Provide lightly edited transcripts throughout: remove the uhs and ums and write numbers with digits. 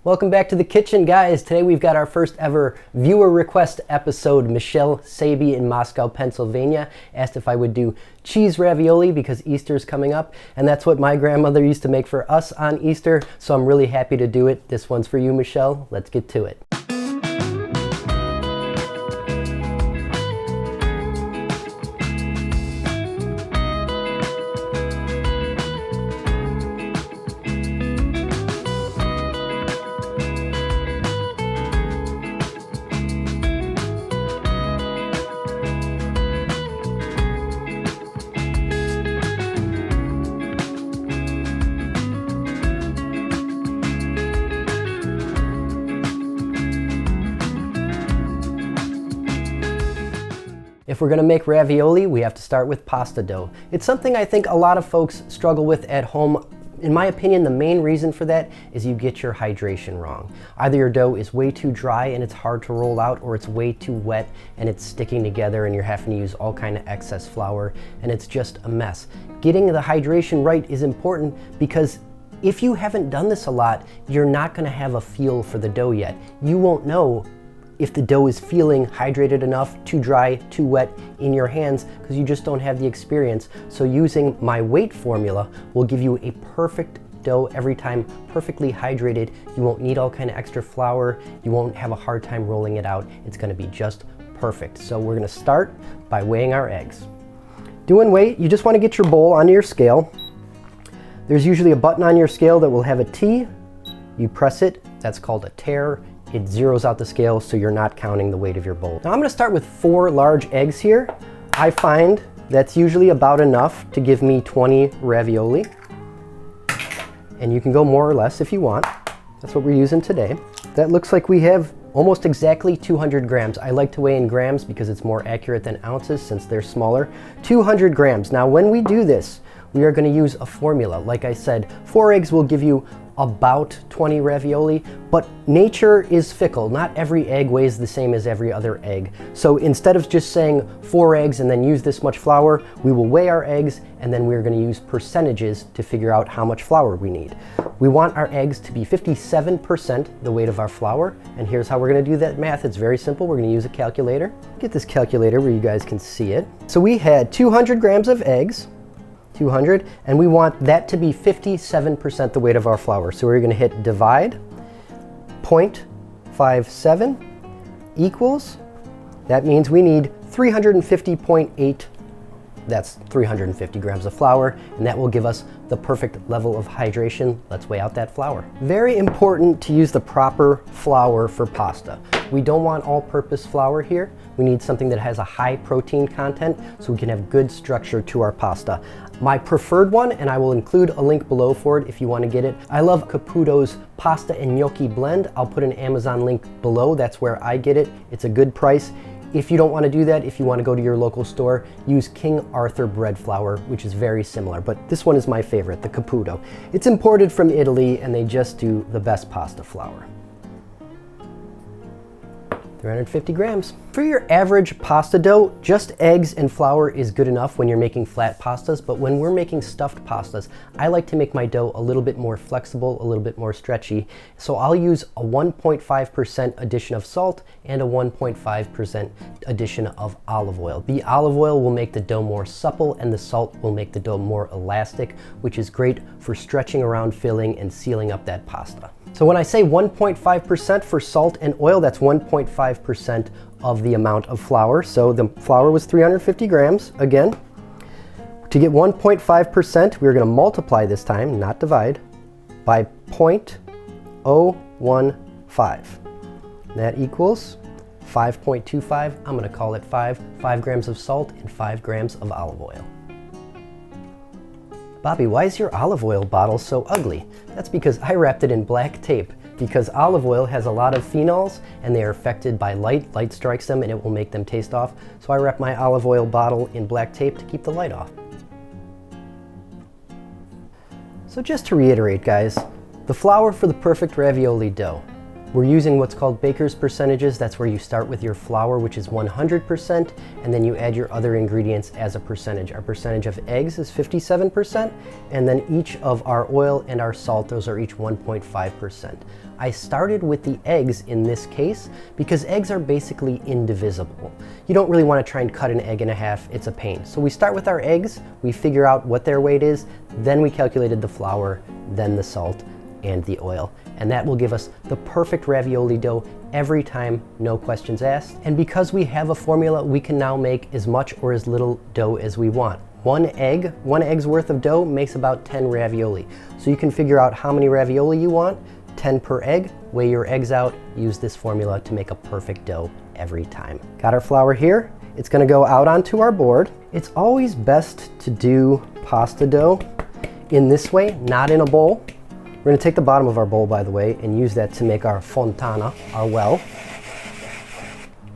Welcome back to the kitchen, guys. Today we've got our first ever viewer request episode. Michelle Saby in Moscow, Pennsylvania asked if I would do cheese ravioli because Easter's coming up, and that's what my grandmother used to make for us on Easter, so I'm really happy to do it. This one's for you, Michelle. Let's get to it. If we're gonna make ravioli, we have to start with pasta dough. It's something I think a lot of folks struggle with at home. In my opinion, the main reason for that is you get your hydration wrong. Either your dough is way too dry and it's hard to roll out, or it's way too wet and it's sticking together and you're having to use all kind of excess flour and it's just a mess. Getting the hydration right is important because if you haven't done this a lot, you're not gonna have a feel for the dough yet. You won't know if the dough is feeling hydrated enough, too dry, too wet in your hands, because you just don't have the experience. So using my weight formula will give you a perfect dough every time, perfectly hydrated. You won't need all kind of extra flour. You won't have a hard time rolling it out. It's gonna be just perfect. So we're gonna start by weighing our eggs. Doing weight, you just wanna get your bowl onto your scale. There's usually a button on your scale that will have a T. You press it, that's called a tare. It zeroes out the scale so you're not counting the weight of your bowl. Now I'm gonna start with 4 large eggs here. I find that's usually about enough to give me 20 ravioli. And you can go more or less if you want. That's what we're using today. That looks like we have almost exactly 200 grams. I like to weigh in grams because it's more accurate than ounces since they're smaller. 200 grams. Now when we do this, we are gonna use a formula. Like I said, 4 eggs will give you about 20 ravioli, but nature is fickle. Not every egg weighs the same as every other egg. So instead of just saying 4 eggs and then use this much flour, we will weigh our eggs and then we're gonna use percentages to figure out how much flour we need. We want our eggs to be 57% the weight of our flour, and here's how we're gonna do that math. It's very simple. We're gonna use a calculator. Get this calculator where you guys can see it. So we had 200 grams of eggs, 200, and we want that to be 57% the weight of our flour. So we're gonna hit divide, 0.57 equals, that means we need 350.8, that's 350 grams of flour, and that will give us the perfect level of hydration. Let's weigh out that flour. Very important to use the proper flour for pasta. We don't want all-purpose flour here. We need something that has a high protein content so we can have good structure to our pasta. My preferred one, and I will include a link below for it if you want to get it, I love Caputo's pasta and gnocchi blend. I'll put an Amazon link below. That's where I get it. It's a good price. If you don't want to do that, if you want to go to your local store, use King Arthur bread flour, which is very similar, but this one is my favorite, the Caputo. It's imported from Italy and they just do the best pasta flour. 350 grams. For your average pasta dough, just eggs and flour is good enough when you're making flat pastas, but when we're making stuffed pastas, I like to make my dough a little bit more flexible, a little bit more stretchy. So I'll use a 1.5% addition of salt and a 1.5% addition of olive oil. The olive oil will make the dough more supple and the salt will make the dough more elastic, which is great for stretching around, filling, and sealing up that pasta. So when I say 1.5% for salt and oil, that's 1.5% of the amount of flour. So the flour was 350 grams. Again, to get 1.5%, we're gonna multiply this time, not divide, by 0.015. That equals 5.25. I'm gonna call it 5 grams of salt and 5 grams of olive oil. Bobby, why is your olive oil bottle so ugly? That's because I wrapped it in black tape, because olive oil has a lot of phenols and they are affected by light. Light strikes them and it will make them taste off. So I wrap my olive oil bottle in black tape to keep the light off. So just to reiterate, guys, the flour for the perfect ravioli dough, We're using what's called baker's percentages. That's where you start with your flour, which is 100%, and then you add your other ingredients as a percentage. Our percentage of eggs is 57%, and then each of our oil and our salt, those are each 1.5%. I started with the eggs in this case because eggs are basically indivisible. You don't really want to try and cut an egg in half, it's a pain. So we start with our eggs, we figure out what their weight is, then we calculated the flour, then the salt, and the oil. And that will give us the perfect ravioli dough every time, no questions asked. And because we have a formula, we can now make as much or as little dough as we want. One egg's worth of dough makes about 10 ravioli. So you can figure out how many ravioli you want, 10 per egg, weigh your eggs out, use this formula to make a perfect dough every time. Got our flour here. It's gonna go out onto our board. It's always best to do pasta dough in this way, not in a bowl. We're gonna take the bottom of our bowl, by the way, and use that to make our fontana, our well.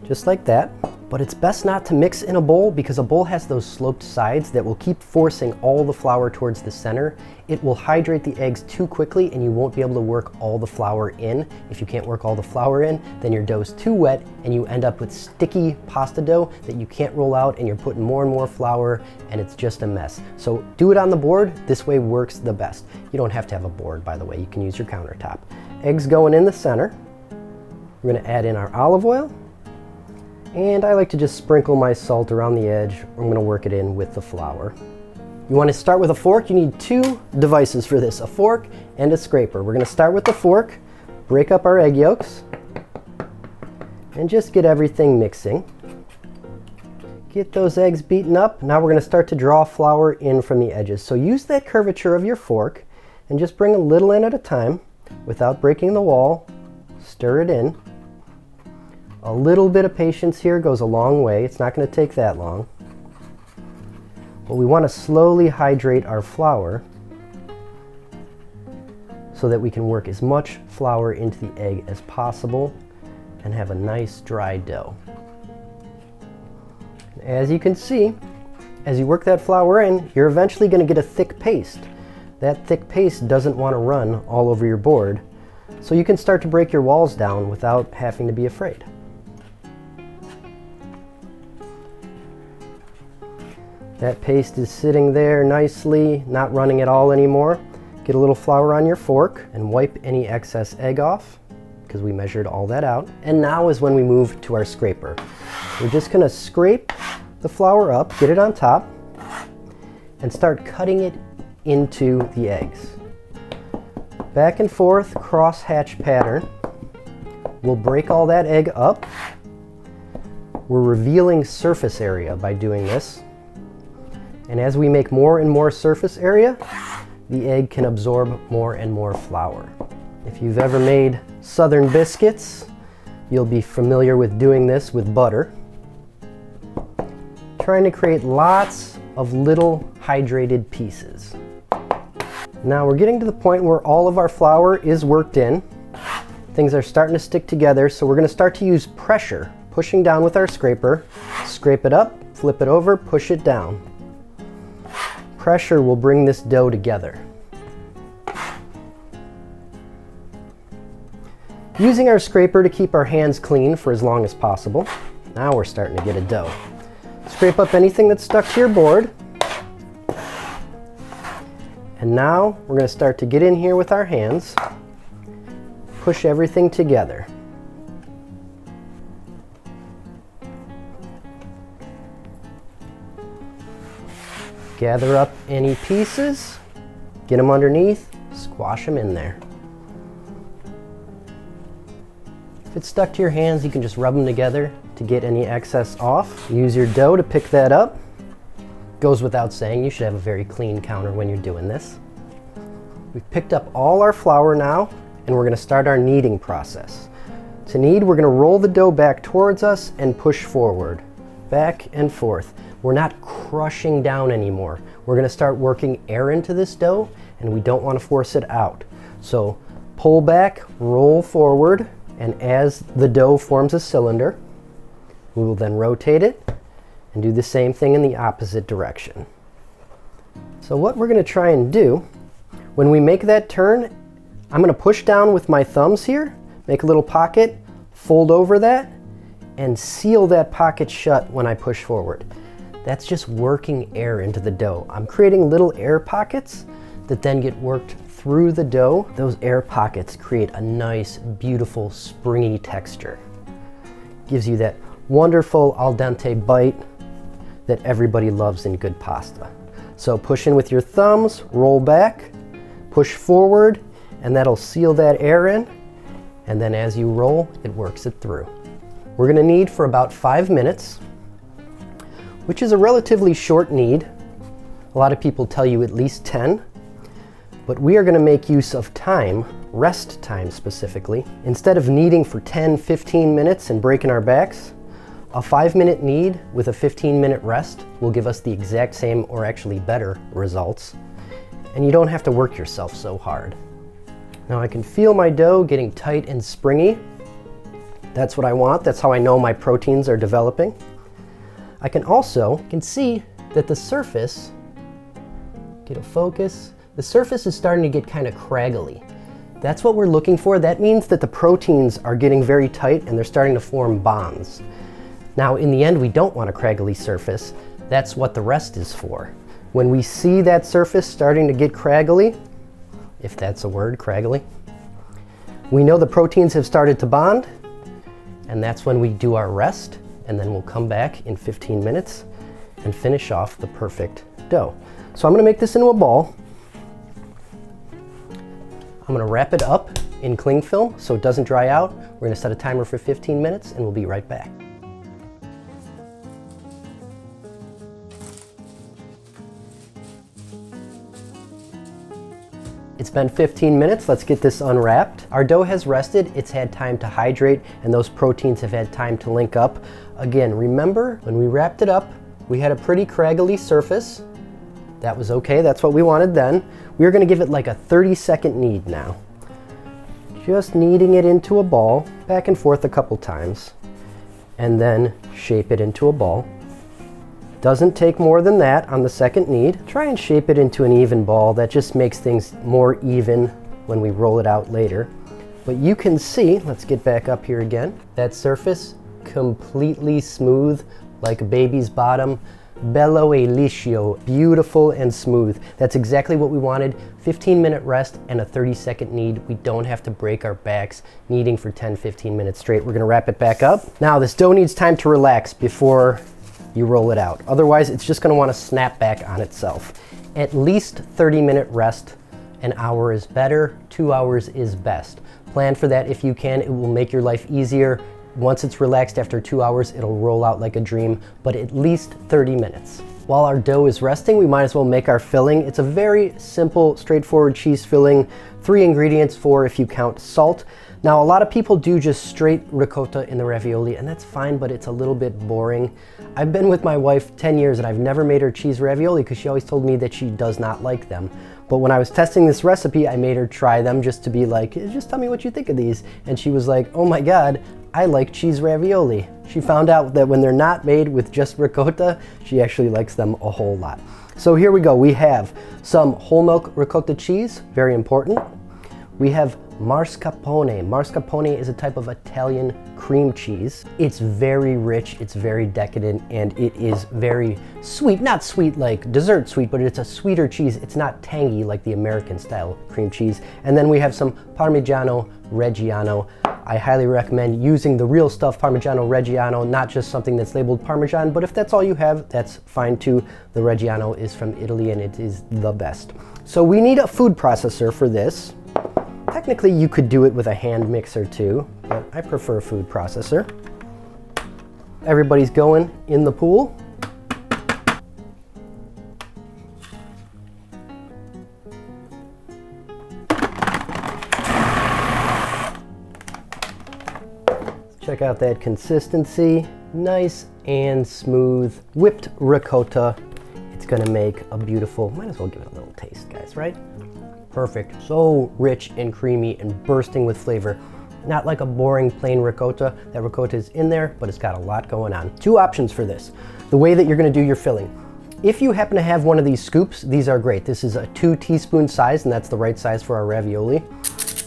Just like that. But it's best not to mix in a bowl because a bowl has those sloped sides that will keep forcing all the flour towards the center. It will hydrate the eggs too quickly and you won't be able to work all the flour in. If you can't work all the flour in, then your dough's too wet and you end up with sticky pasta dough that you can't roll out and you're putting more and more flour and it's just a mess. So do it on the board. This way works the best. You don't have to have a board, by the way. You can use your countertop. Eggs going in the center. We're gonna add in our olive oil. And I like to just sprinkle my salt around the edge. I'm going to work it in with the flour. You want to start with a fork. You need two devices for this, a fork and a scraper. We're going to start with the fork, break up our egg yolks, and just get everything mixing. Get those eggs beaten up. Now we're going to start to draw flour in from the edges. So use that curvature of your fork and just bring a little in at a time without breaking the wall. Stir it in. A little bit of patience here goes a long way. It's not going to take that long. But we want to slowly hydrate our flour so that we can work as much flour into the egg as possible and have a nice dry dough. As you can see, as you work that flour in, you're eventually going to get a thick paste. That thick paste doesn't want to run all over your board, so you can start to break your walls down without having to be afraid. That paste is sitting there nicely, not running at all anymore. Get a little flour on your fork and wipe any excess egg off because we measured all that out. And now is when we move to our scraper. We're just going to scrape the flour up, get it on top, and start cutting it into the eggs. Back and forth, cross-hatch pattern. We'll break all that egg up. We're revealing surface area by doing this. And as we make more and more surface area, the egg can absorb more and more flour. If you've ever made southern biscuits, you'll be familiar with doing this with butter. Trying to create lots of little hydrated pieces. Now we're getting to the point where all of our flour is worked in. Things are starting to stick together, so we're going to start to use pressure, pushing down with our scraper. Scrape it up, flip it over, push it down. Pressure will bring this dough together. Using our scraper to keep our hands clean for as long as possible. Now we're starting to get a dough. Scrape up anything that's stuck to your board. And now we're going to start to get in here with our hands. Push everything together. Gather up any pieces, get them underneath, squash them in there. If it's stuck to your hands, you can just rub them together to get any excess off. Use your dough to pick that up. Goes without saying, you should have a very clean counter when you're doing this. We've picked up all our flour now, and we're going to start our kneading process. To knead, we're going to roll the dough back towards us and push forward, back and forth. We're not crushing down anymore. We're going to start working air into this dough, and we don't want to force it out. So pull back, roll forward, and as the dough forms a cylinder, we will then rotate it and do the same thing in the opposite direction. So what we're going to try and do, when we make that turn, I'm going to push down with my thumbs here, make a little pocket, fold over that, and seal that pocket shut when I push forward. That's just working air into the dough. I'm creating little air pockets that then get worked through the dough. Those air pockets create a nice, beautiful, springy texture. Gives you that wonderful al dente bite that everybody loves in good pasta. So push in with your thumbs, roll back, push forward, and that'll seal that air in. And then as you roll, it works it through. We're gonna knead for about 5 minutes, which is a relatively short knead. A lot of people tell you at least 10, but we are gonna make use of time, rest time specifically. Instead of kneading for 10, 15 minutes and breaking our backs, a 5-minute knead with a 15-minute rest will give us the exact same or actually better results. And you don't have to work yourself so hard. Now I can feel my dough getting tight and springy. That's what I want. That's how I know my proteins are developing. I can see that the surface, get a focus, the surface is starting to get kind of craggly. That's what we're looking for. That means that the proteins are getting very tight and they're starting to form bonds. Now in the end, we don't want a craggly surface. That's what the rest is for. When we see that surface starting to get craggly, if that's a word, craggly, we know the proteins have started to bond, and that's when we do our rest, and then we'll come back in 15 minutes and finish off the perfect dough. So I'm gonna make this into a ball. I'm gonna wrap it up in cling film so it doesn't dry out. We're gonna set a timer for 15 minutes and we'll be right back. It's been 15 minutes, let's get this unwrapped. Our dough has rested, it's had time to hydrate, and those proteins have had time to link up. Again, remember, when we wrapped it up, we had a pretty craggly surface. That was okay, that's what we wanted then. We're gonna give it like a 30-second knead now. Just kneading it into a ball, back and forth a couple times, and then shape it into a ball. Doesn't take more than that on the second knead. Try and shape it into an even ball. That just makes things more even when we roll it out later. But you can see, let's get back up here again, that surface completely smooth like a baby's bottom. Bello e liscio, beautiful and smooth. That's exactly what we wanted. 15-minute rest and a 30-second knead. We don't have to break our backs kneading for 10, 15 minutes straight. We're gonna wrap it back up. Now this dough needs time to relax before you roll it out. Otherwise, it's just gonna wanna snap back on itself. At least 30-minute rest. An hour is better, 2 hours is best. Plan for that if you can. It will make your life easier. Once it's relaxed after 2 hours, it'll roll out like a dream, but at least 30 minutes. While our dough is resting, we might as well make our filling. It's a very simple, straightforward cheese filling. 3 ingredients, 4 if you count salt. Now, a lot of people do just straight ricotta in the ravioli, and that's fine, but it's a little bit boring. I've been with my wife 10 years, and I've never made her cheese ravioli because she always told me that she does not like them. But when I was testing this recipe, I made her try them just to be like, just tell me what you think of these. And she was like, oh my God, I like cheese ravioli. She found out that when they're not made with just ricotta, she actually likes them a whole lot. So here we go. We have some whole milk ricotta cheese, very important. We have mascarpone. Mascarpone is a type of Italian cream cheese. It's very rich, it's very decadent, and it is very sweet. Not sweet like dessert sweet, but it's a sweeter cheese. It's not tangy like the American style cream cheese. And then we have some Parmigiano Reggiano. I highly recommend using the real stuff, Parmigiano Reggiano, not just something that's labeled Parmesan, but if that's all you have, that's fine too. The Reggiano is from Italy and it is the best. So we need a food processor for this. Technically, you could do it with a hand mixer too, but I prefer a food processor. Everybody's going in the pool. Check out that consistency. Nice and smooth whipped ricotta. It's gonna make a beautiful, might as well give it a little taste, guys, right? Perfect. So rich and creamy and bursting with flavor. Not like a boring plain ricotta. That ricotta is in there, but it's got a lot going on. 2 options for this. The way that you're gonna do your filling. If you happen to have one of these scoops, these are great. This is a 2 teaspoon size, and that's the right size for our ravioli.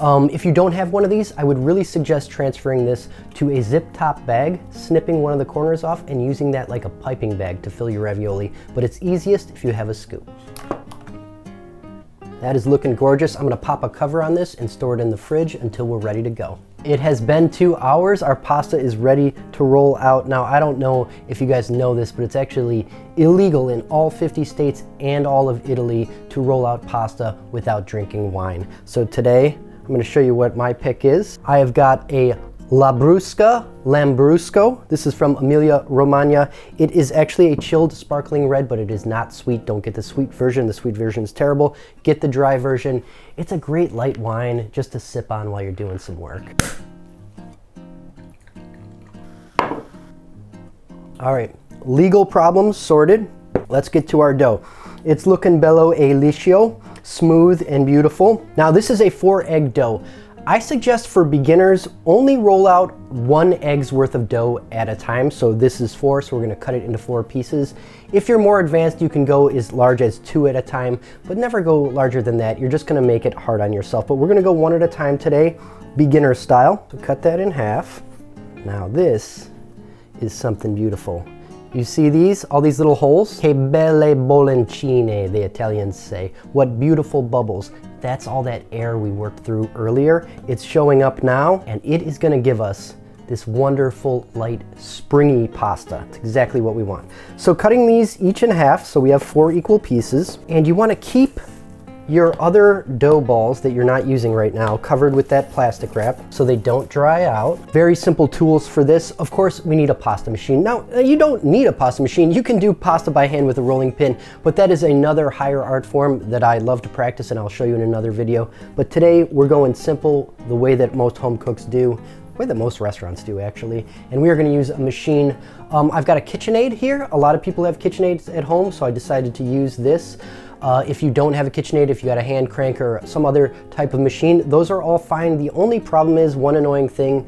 If you don't have one of these, I would really suggest transferring this to a zip top bag, snipping one of the corners off, and using that like a piping bag to fill your ravioli. But it's easiest if you have a scoop. That is looking gorgeous. I'm gonna pop a cover on this and store it in the fridge until we're ready to go. It has been 2 hours. Our pasta is ready to roll out. Now, I don't know if you guys know this, but it's actually illegal in all 50 states and all of Italy to roll out pasta without drinking wine. So today, I'm gonna show you what my pick is. I have got a Lambrusco. This is from Emilia Romagna. It is actually a chilled sparkling red, but it is not sweet. Don't get the sweet version. The sweet version is terrible. Get the dry version. It's a great light wine just to sip on while you're doing some work. All right, legal problems sorted. Let's get to our dough. It's looking bello e liscio, smooth and beautiful. Now this is a 4-egg dough. I suggest for beginners, only roll out 1 egg's worth of dough at a time. So this is 4, so we're gonna cut it into 4 pieces. If you're more advanced, you can go as large as 2 at a time, but never go larger than that. You're just gonna make it hard on yourself. But we're gonna go 1 at a time today, beginner style. So cut that in half. Now this is something beautiful. You see these, all these little holes? Che belle bolloncine, the Italians say. What beautiful bubbles. That's all that air we worked through earlier. It's showing up now, and it is gonna give us this wonderful, light, springy pasta. It's exactly what we want. So cutting these each in half, so we have 4 equal pieces, and you wanna keep your other dough balls that you're not using right now covered with that plastic wrap so they don't dry out. Very simple tools for this. Of course, we need a pasta machine. Now, you don't need a pasta machine. You can do pasta by hand with a rolling pin, but that is another higher art form that I love to practice, and I'll show you in another video. But today, we're going simple, the way that most home cooks do, the way that most restaurants do actually, and we are gonna use a machine. I've got a KitchenAid here. A lot of people have KitchenAids at home, so I decided to use this. If you don't have a KitchenAid, if you got a hand crank or some other type of machine, those are all fine. The only problem is one annoying thing,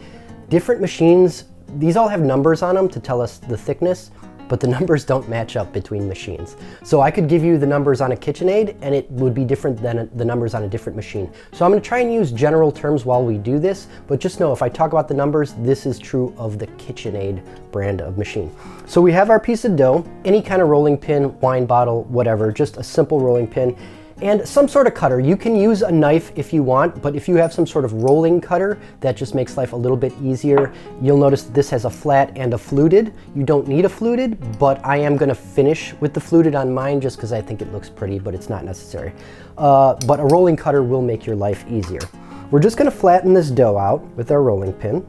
different machines, these all have numbers on them to tell us the thickness, but the numbers don't match up between machines. So I could give you the numbers on a KitchenAid and it would be different than the numbers on a different machine. So I'm gonna try and use general terms while we do this, but just know if I talk about the numbers, this is true of the KitchenAid brand of machine. So we have our piece of dough, any kind of rolling pin, wine bottle, whatever, just a simple rolling pin. And some sort of cutter. You can use a knife if you want, but if you have some sort of rolling cutter, that just makes life a little bit easier. You'll notice that this has a flat and a fluted. You don't need a fluted, but I am gonna finish with the fluted on mine just because I think it looks pretty, but it's not necessary. But a rolling cutter will make your life easier. We're just gonna flatten this dough out with our rolling pin,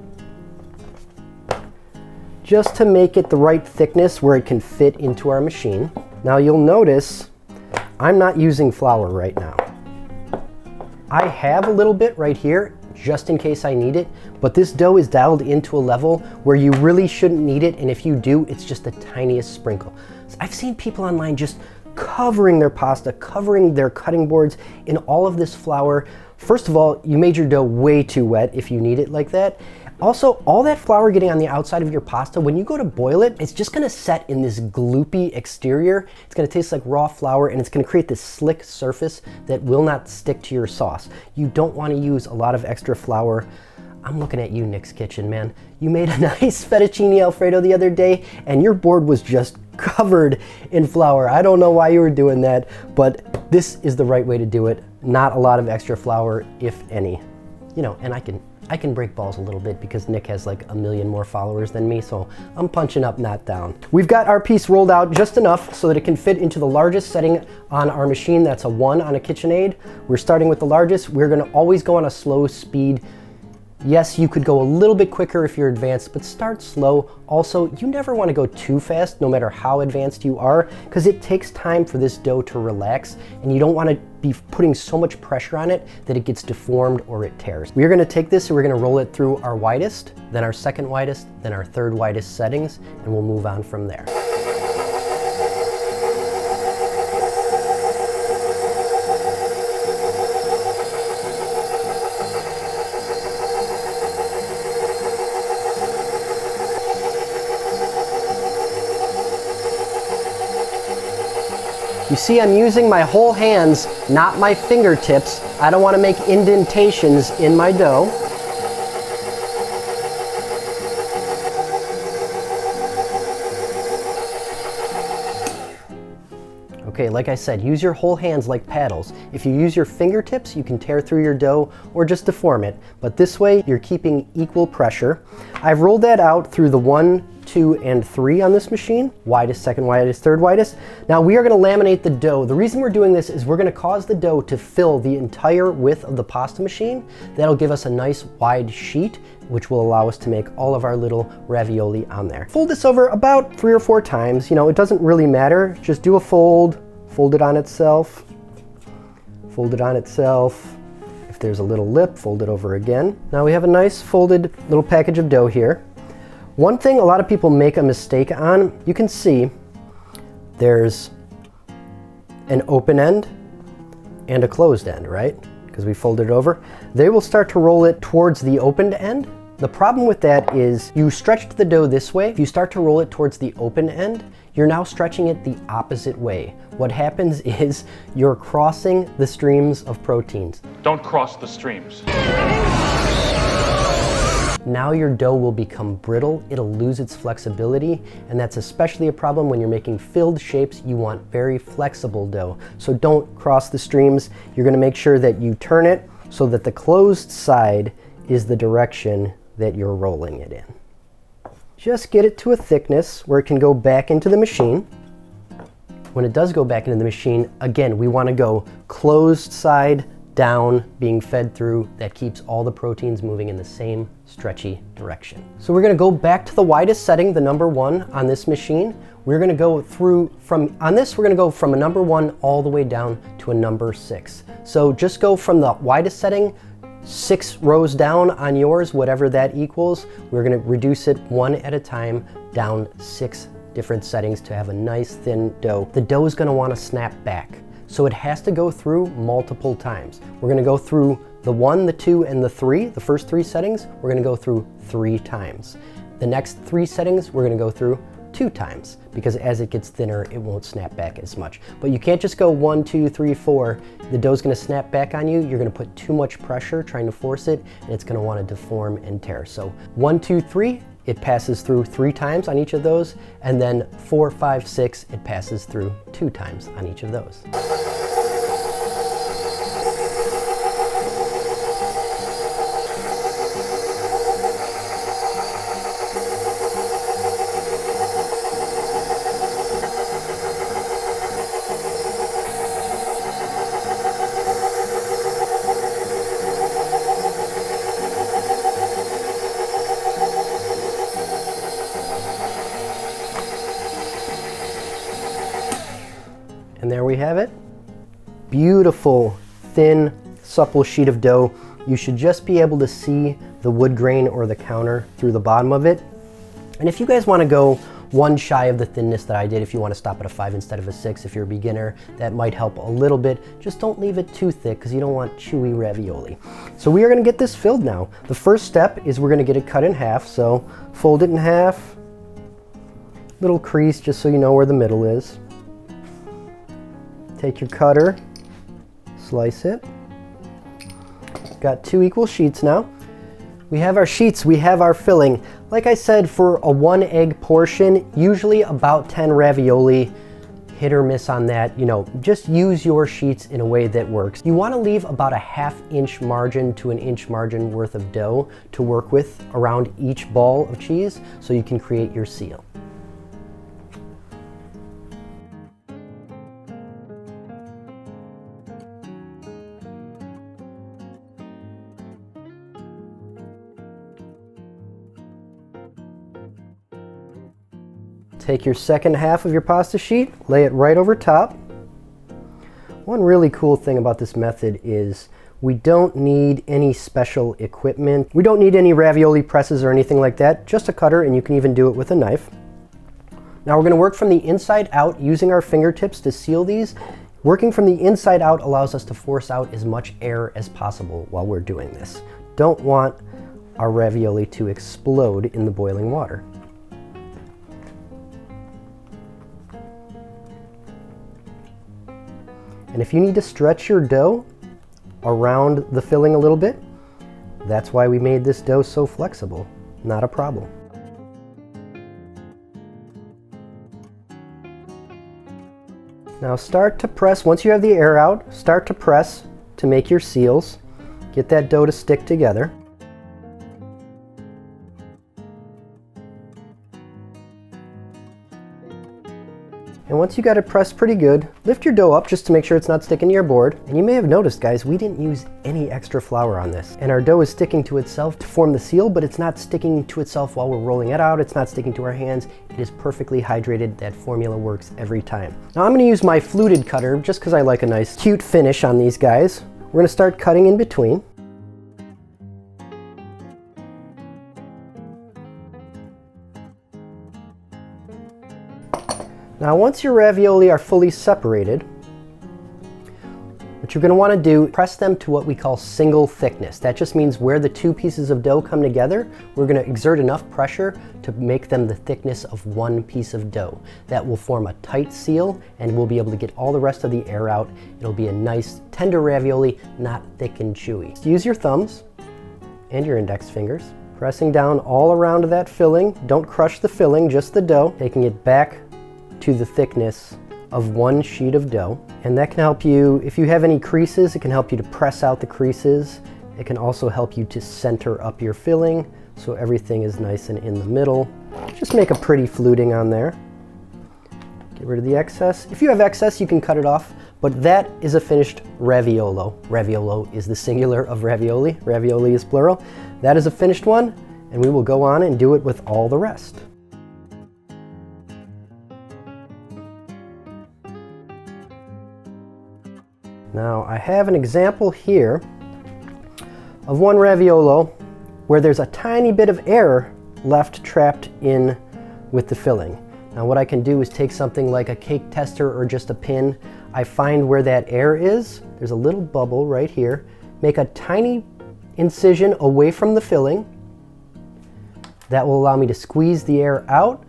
just to make it the right thickness where it can fit into our machine. Now you'll notice I'm not using flour right now. I have a little bit right here, just in case I need it, but this dough is dialed into a level where you really shouldn't need it, and if you do, it's just the tiniest sprinkle. I've seen people online just covering their pasta, covering their cutting boards in all of this flour. First of all, you made your dough way too wet if you need it like that. Also, all that flour getting on the outside of your pasta, when you go to boil it, it's just gonna set in this gloopy exterior. It's gonna taste like raw flour, and it's gonna create this slick surface that will not stick to your sauce. You don't wanna use a lot of extra flour. I'm looking at you, Nick's Kitchen, man. You made a nice fettuccine Alfredo the other day, and your board was just covered in flour. I don't know why you were doing that, but this is the right way to do it. Not a lot of extra flour, if any. You know, and I can break balls a little bit because Nick has like 1 million more followers than me, so I'm punching up, not down. We've got our piece rolled out just enough so that it can fit into the largest setting on our machine. That's a 1 on a KitchenAid. We're starting with the largest. We're gonna always go on a slow speed. Yes, you could go a little bit quicker if you're advanced, but start slow. Also, you never want to go too fast, no matter how advanced you are, because it takes time for this dough to relax, and you don't want to be putting so much pressure on it that it gets deformed or it tears. We're going to take this and we're going to roll it through our widest, then our second widest, then our third widest settings, and we'll move on from there. You see, I'm using my whole hands, not my fingertips. I don't want to make indentations in my dough. Okay, like I said, use your whole hands like paddles. If you use your fingertips, you can tear through your dough or just deform it. But this way, you're keeping equal pressure. I've rolled that out through the 1, 2, and 3 on this machine. Widest, second widest, third widest. Now we are gonna laminate the dough. The reason we're doing this is we're gonna cause the dough to fill the entire width of the pasta machine. That'll give us a nice wide sheet, which will allow us to make all of our little ravioli on there. Fold this over about 3 or 4 times. You know, it doesn't really matter. Just do a fold, fold it on itself, fold it on itself. If there's a little lip, fold it over again. Now we have a nice folded little package of dough here. One thing a lot of people make a mistake on, you can see there's an open end and a closed end, right? Because we folded it over. They will start to roll it towards the opened end. The problem with that is you stretched the dough this way. If you start to roll it towards the open end, you're now stretching it the opposite way. What happens is you're crossing the streams of proteins. Don't cross the streams. Now your dough will become brittle, it'll lose its flexibility, and that's especially a problem when you're making filled shapes. You want very flexible dough. So don't cross the streams. You're gonna make sure that you turn it so that the closed side is the direction that you're rolling it in. Just get it to a thickness where it can go back into the machine. When it does go back into the machine, again, we wanna go closed side down, being fed through. That keeps all the proteins moving in the same stretchy direction. So we're gonna go back to the widest setting, the number 1 on this machine. We're gonna go through on this, we're gonna go from a number 1 all the way down to a number 6. So just go from the widest setting, 6 rows down on yours, whatever that equals. We're gonna reduce it 1 at a time, down 6 different settings to have a nice thin dough. The dough is gonna wanna snap back. So it has to go through multiple times. We're gonna go through the 1, the 2, and the 3, the first 3 settings, we're gonna go through 3 times. The next 3 settings, we're gonna go through 2 times, because as it gets thinner, it won't snap back as much. But you can't just go 1, 2, 3, 4. The dough's gonna snap back on you. You're gonna put too much pressure trying to force it, and it's gonna wanna deform and tear. So 1, 2, 3, it passes through 3 times on each of those, and then 4, 5, 6, it passes through 2 times on each of those. And there we have it. Beautiful, thin, supple sheet of dough. You should just be able to see the wood grain or the counter through the bottom of it. And if you guys want to go 1 shy of the thinness that I did, if you want to stop at a 5 instead of a 6, if you're a beginner, that might help a little bit. Just don't leave it too thick because you don't want chewy ravioli. So we are going to get this filled now. The first step is we're going to get it cut in half. So fold it in half, little crease just so you know where the middle is. Take your cutter, slice it. Got 2 equal sheets now. We have our sheets, we have our filling. Like I said, for a 1 egg portion, usually about 10 ravioli. Hit or miss on that, you know, just use your sheets in a way that works. You want to leave about a 1/2 inch margin to an inch margin worth of dough to work with around each ball of cheese so you can create your seal. Take your second half of your pasta sheet, lay it right over top. One really cool thing about this method is we don't need any special equipment. We don't need any ravioli presses or anything like that, just a cutter, and you can even do it with a knife. Now we're going to work from the inside out using our fingertips to seal these. Working from the inside out allows us to force out as much air as possible while we're doing this. Don't want our ravioli to explode in the boiling water. And if you need to stretch your dough around the filling a little bit, that's why we made this dough so flexible. Not a problem. Now start to press, once you have the air out, start to press to make your seals. Get that dough to stick together. And once you got it pressed pretty good, lift your dough up just to make sure it's not sticking to your board. And you may have noticed, guys, we didn't use any extra flour on this. And our dough is sticking to itself to form the seal, but it's not sticking to itself while we're rolling it out. It's not sticking to our hands. It is perfectly hydrated. That formula works every time. Now I'm gonna use my fluted cutter just because I like a nice, cute finish on these guys. We're gonna start cutting in between. Now once your ravioli are fully separated, what you're going to want to do, press them to what we call single thickness. That just means where the two pieces of dough come together, we're going to exert enough pressure to make them the thickness of one piece of dough. That will form a tight seal and we'll be able to get all the rest of the air out. It'll be a nice tender ravioli, not thick and chewy. So use your thumbs and your index fingers, pressing down all around that filling. Don't crush the filling, just the dough, taking it back to the thickness of one sheet of dough. And that can help you, if you have any creases, it can help you to press out the creases. It can also help you to center up your filling so everything is nice and in the middle. Just make a pretty fluting on there. Get rid of the excess. If you have excess, you can cut it off, but that is a finished raviolo. Raviolo is the singular of ravioli. Ravioli is plural. That is a finished one, and we will go on and do it with all the rest. Now I have an example here of one raviolo where there's a tiny bit of air left trapped in with the filling. Now what I can do is take something like a cake tester or just a pin. I find where that air is. There's a little bubble right here. Make a tiny incision away from the filling. That will allow me to squeeze the air out,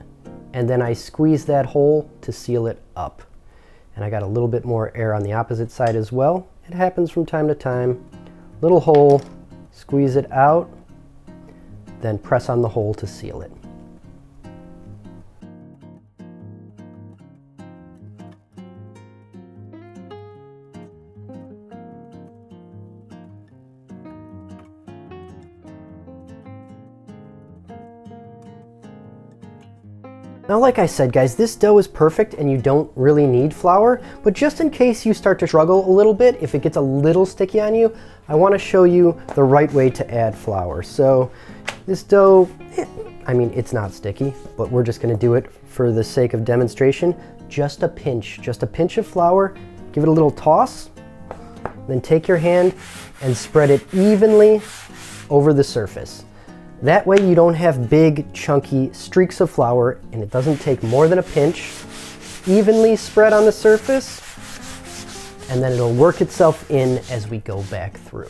and then I squeeze that hole to seal it up. And I got a little bit more air on the opposite side as well. It happens from time to time. Little hole, squeeze it out, then press on the hole to seal it. Now, like I said, guys, this dough is perfect and you don't really need flour, but just in case you start to struggle a little bit, if it gets a little sticky on you, I want to show you the right way to add flour. So this dough, I mean, it's not sticky, but we're just going to do it for the sake of demonstration. Just a pinch of flour, give it a little toss, then take your hand and spread it evenly over the surface. That way you don't have big, chunky streaks of flour, and it doesn't take more than a pinch. Evenly spread on the surface, and then it'll work itself in as we go back through.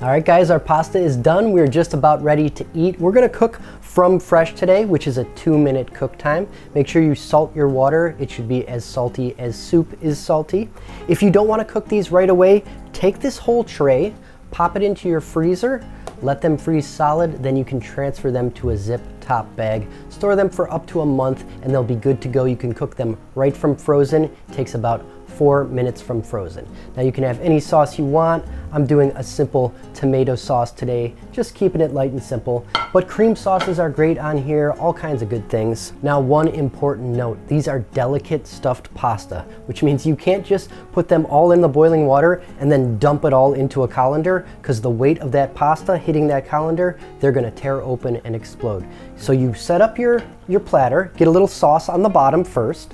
All right, guys, our pasta is done. We're just about ready to eat. We're gonna cook from fresh today, which is a 2-minute cook time. Make sure you salt your water. It should be as salty as soup is salty. If you don't wanna cook these right away, take this whole tray, pop it into your freezer, let them freeze solid, then you can transfer them to a zip top bag. Store them for up to a month and they'll be good to go. You can cook them right from frozen. It takes about 4 minutes from frozen. Now you can have any sauce you want. I'm doing a simple tomato sauce today, just keeping it light and simple. But cream sauces are great on here, all kinds of good things. Now, one important note, these are delicate stuffed pasta, which means you can't just put them all in the boiling water and then dump it all into a colander, because the weight of that pasta hitting that colander, they're gonna tear open and explode. So you set up your platter, get a little sauce on the bottom first,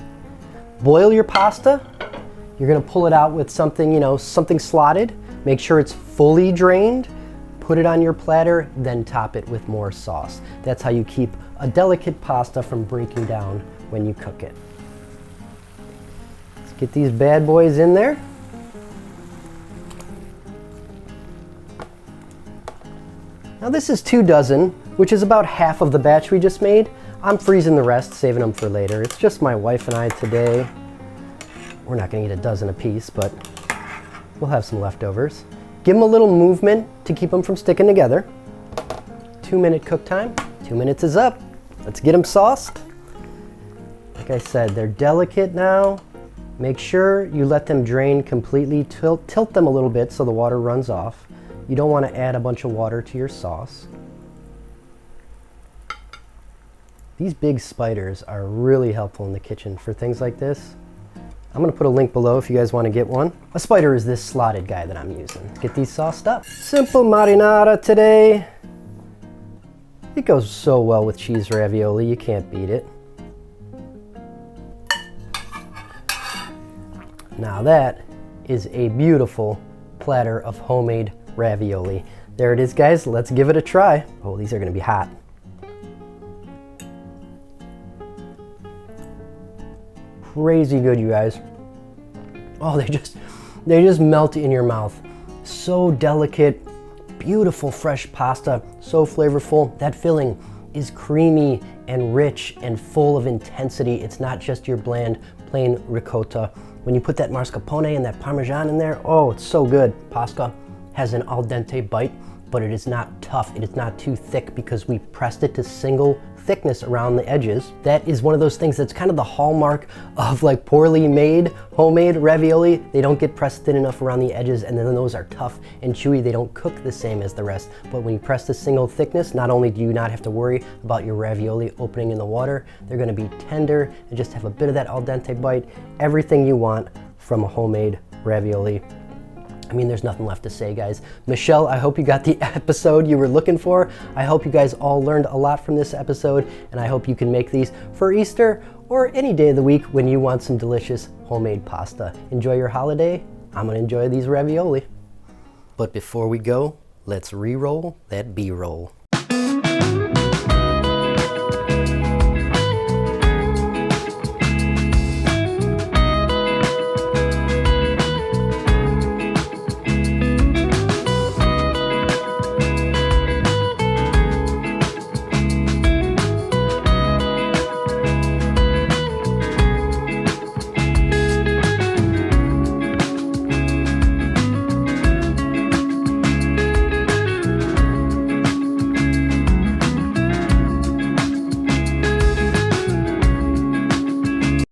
boil your pasta. You're gonna pull it out with something, something slotted. Make sure it's fully drained. Put it on your platter, then top it with more sauce. That's how you keep a delicate pasta from breaking down when you cook it. Let's get these bad boys in there. Now this is 2 dozen, which is about half of the batch we just made. I'm freezing the rest, saving them for later. It's just my wife and I today. We're not gonna eat a dozen apiece, but we'll have some leftovers. Give them a little movement to keep them from sticking together. 2-minute cook time. 2 minutes is up. Let's get them sauced. Like I said, they're delicate now. Make sure you let them drain completely. Tilt them a little bit so the water runs off. You don't want to add a bunch of water to your sauce. These big spiders are really helpful in the kitchen for things like this. I'm going to put a link below if you guys want to get one. A spider is this slotted guy that I'm using. Get these sauced up. Simple marinara today. It goes so well with cheese ravioli, you can't beat it. Now that is a beautiful platter of homemade ravioli. There it is, guys. Let's give it a try. Oh, these are going to be hot. Crazy good, you guys. Oh, they just melt in your mouth. So delicate, beautiful fresh pasta, so flavorful. That filling is creamy and rich and full of intensity. It's not just your bland, plain ricotta. When you put that mascarpone and that Parmesan in there, oh, it's so good. Pasta has an al dente bite, but it is not tough. It is not too thick because we pressed it to single thickness around the edges. That is one of those things that's kind of the hallmark of like poorly made homemade ravioli. They don't get pressed thin enough around the edges, and then those are tough and chewy. They don't cook the same as the rest. But when you press the single thickness, not only do you not have to worry about your ravioli opening in the water, they're gonna be tender and just have a bit of that al dente bite. Everything you want from a homemade ravioli. I mean, there's nothing left to say, guys. Michelle, I hope you got the episode you were looking for. I hope you guys all learned a lot from this episode, and I hope you can make these for Easter or any day of the week when you want some delicious homemade pasta. Enjoy your holiday. I'm gonna enjoy these ravioli. But before we go, let's re-roll that B-roll.